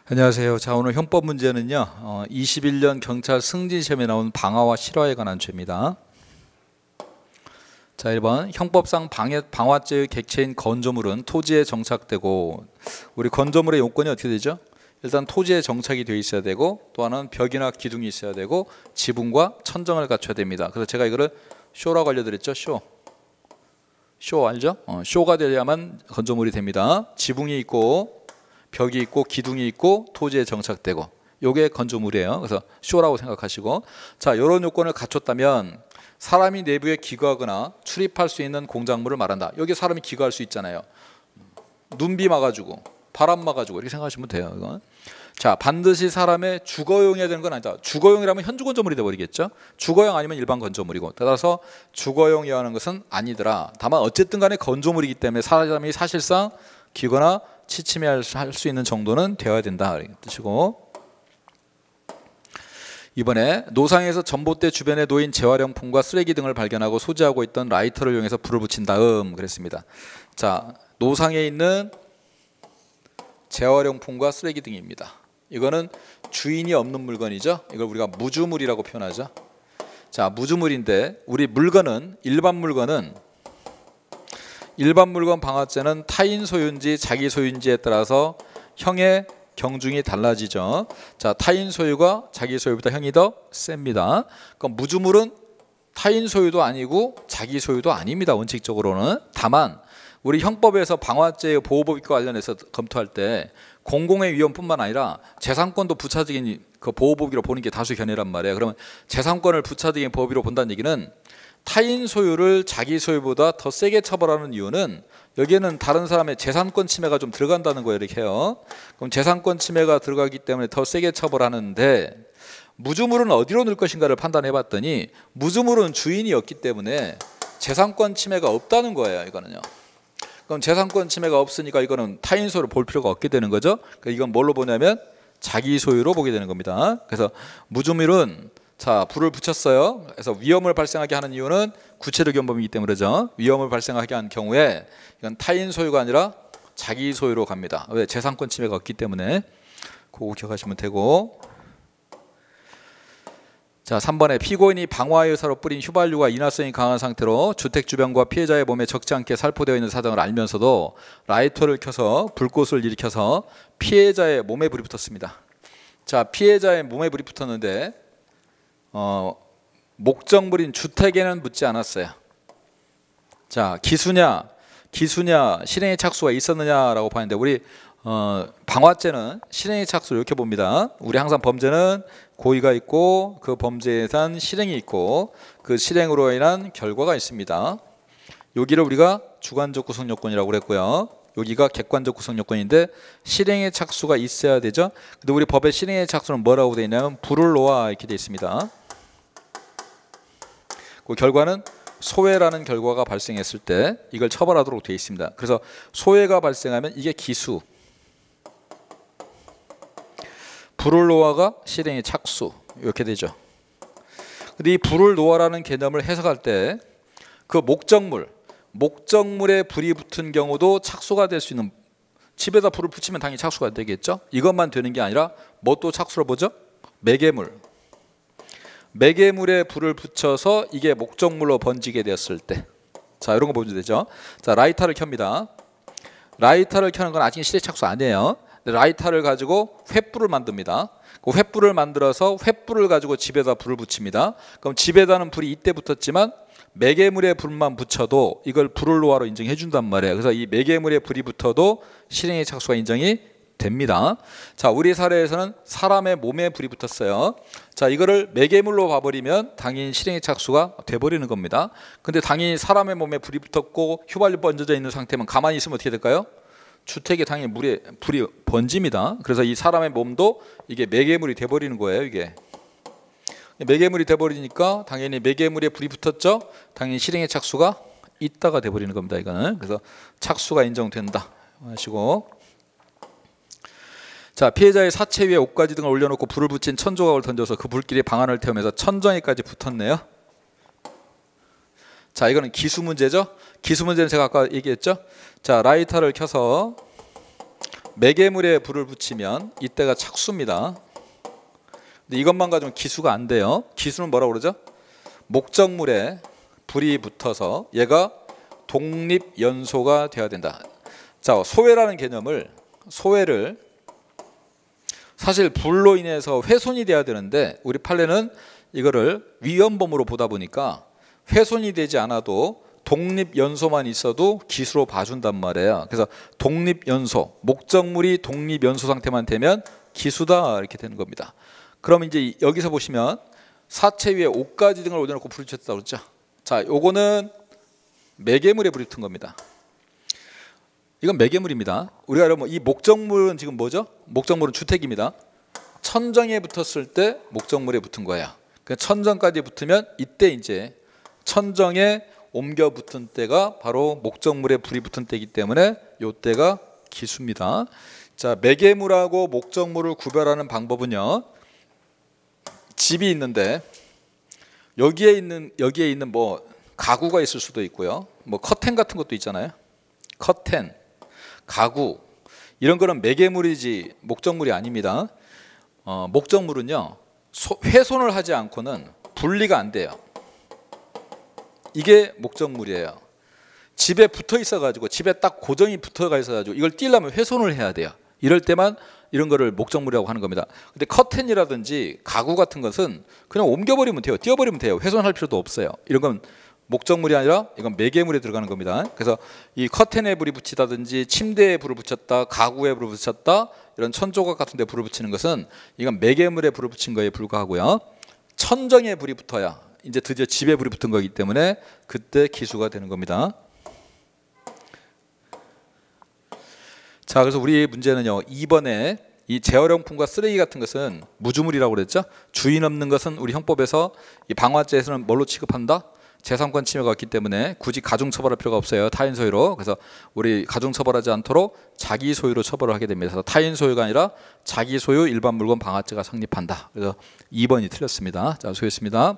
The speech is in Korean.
안녕하세요. 자, 오늘 형법 문제는요. 21년 경찰 승진 시험에 나온 방화와 실화에 관한 죄입니다. 자, 1번 형법상 방화죄의 객체인 건조물은 토지에 정착되고, 우리 건조물의 요건이 어떻게 되죠? 일단 토지에 정착이 되어 있어야 되고, 또 하나는 벽이나 기둥이 있어야 되고, 지붕과 천정을 갖춰야 됩니다. 그래서 제가 이거를 쇼라고 알려드렸죠. 쇼 알죠? 쇼가 되려면 건조물이 됩니다. 지붕이 있고 벽이 있고 기둥이 있고 토지에 정착되고, 요게 건조물이에요. 그래서 쇼라고 생각하시고, 자, 이런 요건을 갖췄다면 사람이 내부에 기거하거나 출입할 수 있는 공작물을 말한다. 여기 사람이 기거할 수 있잖아요. 눈비 막아주고 바람 막아주고 이렇게 생각하시면 돼요. 이건. 자, 반드시 사람의 주거용이어야 되는 건 아니다. 주거용이라면 현주 건조물이 되어버리겠죠. 주거용 아니면 일반 건조물이고, 따라서 주거용이어야 하는 것은 아니더라. 다만 어쨌든 간에 건조물이기 때문에 사람이 사실상 기거나 취침할 수 있는 정도는 되어야 된다 이런 뜻이고, 이번에 노상에서 전봇대 주변에 놓인 재활용품과 쓰레기 등을 발견하고 소지하고 있던 라이터를 이용해서 불을 붙인 다음 그랬습니다. 자, 노상에 있는 재활용품과 쓰레기 등입니다. 이거는 주인이 없는 물건이죠. 이걸 우리가 무주물이라고 표현하죠. 자, 무주물인데 우리 물건은 일반 물건 방화죄는 타인 소유인지 자기 소유인지에 따라서 형의 경중이 달라지죠. 자, 타인 소유가 자기 소유보다 형이 더 셉니다. 그럼 무주물은 타인 소유도 아니고 자기 소유도 아닙니다. 원칙적으로는. 다만 우리 형법에서 방화죄의 보호법과 관련해서 검토할 때 공공의 위험뿐만 아니라 재산권도 부차적인 그 보호법으로 보는 게 다수 견해란 말이에요. 그러면 재산권을 부차적인 법으로 본다는 얘기는 타인 소유를 자기 소유보다 더 세게 처벌하는 이유는 여기에는 다른 사람의 재산권 침해가 좀 들어간다는 거예요. 이렇게 해요. 그럼 재산권 침해가 들어가기 때문에 더 세게 처벌하는데, 무주물은 어디로 넣을 것인가를 판단해 봤더니 무주물은 주인이 없기 때문에 재산권 침해가 없다는 거예요. 이거는요. 그럼 재산권 침해가 없으니까 이거는 타인 소유를 볼 필요가 없게 되는 거죠. 그러니까 이건 뭘로 보냐면 자기 소유로 보게 되는 겁니다. 그래서 무주물은, 자, 불을 붙였어요. 그래서 위험을 발생하게 하는 이유는 구체적 위험범이기 때문이죠. 위험을 발생하게 한 경우에 이건 타인 소유가 아니라 자기 소유로 갑니다. 왜? 재산권 침해가 없기 때문에. 그거 기억하시면 되고, 자, 3번에 피고인이 방화의 의사로 뿌린 휘발유가 인화성이 강한 상태로 주택 주변과 피해자의 몸에 적지 않게 살포되어 있는 사정을 알면서도 라이터를 켜서 불꽃을 일으켜서 피해자의 몸에 불이 붙었습니다. 자, 피해자의 몸에 불이 붙었는데 목적물인 주택에는 묻지 않았어요. 자, 기수냐 실행의 착수가 있었느냐라고 봤는데, 우리 방화죄는 실행의 착수를 이렇게 봅니다. 우리 항상 범죄는 고의가 있고 그 범죄에 대한 실행이 있고 그 실행으로 인한 결과가 있습니다. 여기를 우리가 주관적 구성 요건이라고 그랬고요. 여기가 객관적 구성 요건인데 실행의 착수가 있어야 되죠. 근데 우리 법의 실행의 착수는 뭐라고 되어 있냐면 불을 놓아 이렇게 되어 있습니다. 그 결과는 소해라는 결과가 발생했을 때 이걸 처벌하도록 되어 있습니다. 그래서 소해가 발생하면 이게 기수, 불을 놓아가 실행의 착수, 이렇게 되죠. 근데 이 불을 놓아라는 개념을 해석할 때 그 목적물에 불이 붙은 경우도 착수가 될 수 있는, 집에다 불을 붙이면 당연히 착수가 되겠죠. 이것만 되는 게 아니라 뭐 또 착수로 보죠? 매개물에 불을 붙여서 이게 목적물로 번지게 되었을 때, 자, 이런 거 보면 되죠. 자, 라이터를 켭니다. 라이터를 켜는 건 아직 실행 착수 아니에요. 라이터를 가지고 횃불을 만듭니다. 그 횃불을 만들어서 횃불을 가지고 집에다 불을 붙입니다. 그럼 집에다는 불이 이때 붙었지만 매개물에 불만 붙여도 이걸 불을 놓아로 인정해 준단 말이에요. 그래서 이 매개물에 불이 붙어도 실행의 착수가 인정이 됩니다. 자, 우리 사례에서는 사람의 몸에 불이 붙었어요. 자, 이거를 매개물로 봐버리면 당연히 실행의 착수가 돼버리는 겁니다. 근데 당연히 사람의 몸에 불이 붙었고 휘발유 번져져 있는 상태면 가만히 있으면 어떻게 될까요? 주택에 당연히 불이 번집니다. 그래서 이 사람의 몸도 이게 매개물이 돼버리는 거예요. 이게 매개물이 돼버리니까 당연히 매개물에 불이 붙었죠. 당연히 실행의 착수가 있다가 돼버리는 겁니다. 이거는. 그래서 착수가 인정된다 하시고, 자, 피해자의 사체 위에 옷가지 등을 올려놓고 불을 붙인 천조각을 던져서 그 불길이 방 안을 태우면서 천정에까지 붙었네요. 자, 이거는 기수 문제죠. 기수 문제는 제가 아까 얘기했죠. 자, 라이터를 켜서 매개물에 불을 붙이면 이때가 착수입니다. 근데 이것만 가지고는 기수가 안 돼요. 기수는 뭐라고 그러죠? 목적물에 불이 붙어서 얘가 독립연소가 돼야 된다. 자, 소외라는 개념을, 소외를 사실 불로 인해서 훼손이 돼야 되는데 우리 판례는 이거를 위헌범으로 보다 보니까 훼손이 되지 않아도 독립연소만 있어도 기수로 봐준단 말이에요. 그래서 독립연소, 목적물이 독립연소 상태만 되면 기수다 이렇게 되는 겁니다. 그럼 이제 여기서 보시면 사체 위에 옷가지 등을 올려놓고 불을 붙였다고 그랬죠. 자, 요거는 매개물에 불이 붙은 겁니다. 이건 매개물입니다. 우리가 여러분 이 목적물은 지금 뭐죠? 목적물은 주택입니다. 천정에 붙었을 때 목적물에 붙은 거예요. 그러니까 천정까지 붙으면 이때 이제 천정에 옮겨 붙은 때가 바로 목적물에 불이 붙은 때이기 때문에 이때가 기수입니다. 자, 매개물하고 목적물을 구별하는 방법은요. 집이 있는데 여기에 있는 뭐 가구가 있을 수도 있고요. 뭐 커튼 같은 것도 있잖아요. 커튼, 가구 이런 거는 매개물이지 목적물이 아닙니다. 목적물은요. 훼손을 하지 않고는 분리가 안 돼요. 이게 목적물이에요. 집에 붙어 있어가지고 집에 딱 고정이 붙어가 있어가지고 이걸 띄려면 훼손을 해야 돼요. 이럴 때만 이런 거를 목적물이라고 하는 겁니다. 근데 커튼이라든지 가구 같은 것은 그냥 옮겨버리면 돼요. 띄워버리면 돼요. 훼손할 필요도 없어요. 이런 건 목적물이 아니라 이건 매개물에 들어가는 겁니다. 그래서 이 커튼에 불이 붙이다든지 침대에 불을 붙였다, 가구에 불을 붙였다, 이런 천조각 같은 데 불을 붙이는 것은 이건 매개물에 불을 붙인 거에 불과하고요. 천정에 불이 붙어야 이제 드디어 집에 불이 붙은 거기 때문에 그때 기수가 되는 겁니다. 자, 그래서 우리 문제는요. 2번에 이 재활용품과 쓰레기 같은 것은 무주물이라고 그랬죠. 주인 없는 것은 우리 형법에서 이 방화죄에서는 뭘로 취급한다? 재산권 침해가 있기 때문에 굳이 가중 처벌할 필요가 없어요. 타인 소유로. 그래서 우리 가중 처벌하지 않도록 자기 소유로 처벌을 하게 됩니다. 그래서 타인 소유가 아니라 자기 소유 일반 물건 방화죄가 성립한다. 그래서 2번이 틀렸습니다. 자, 수고했습니다.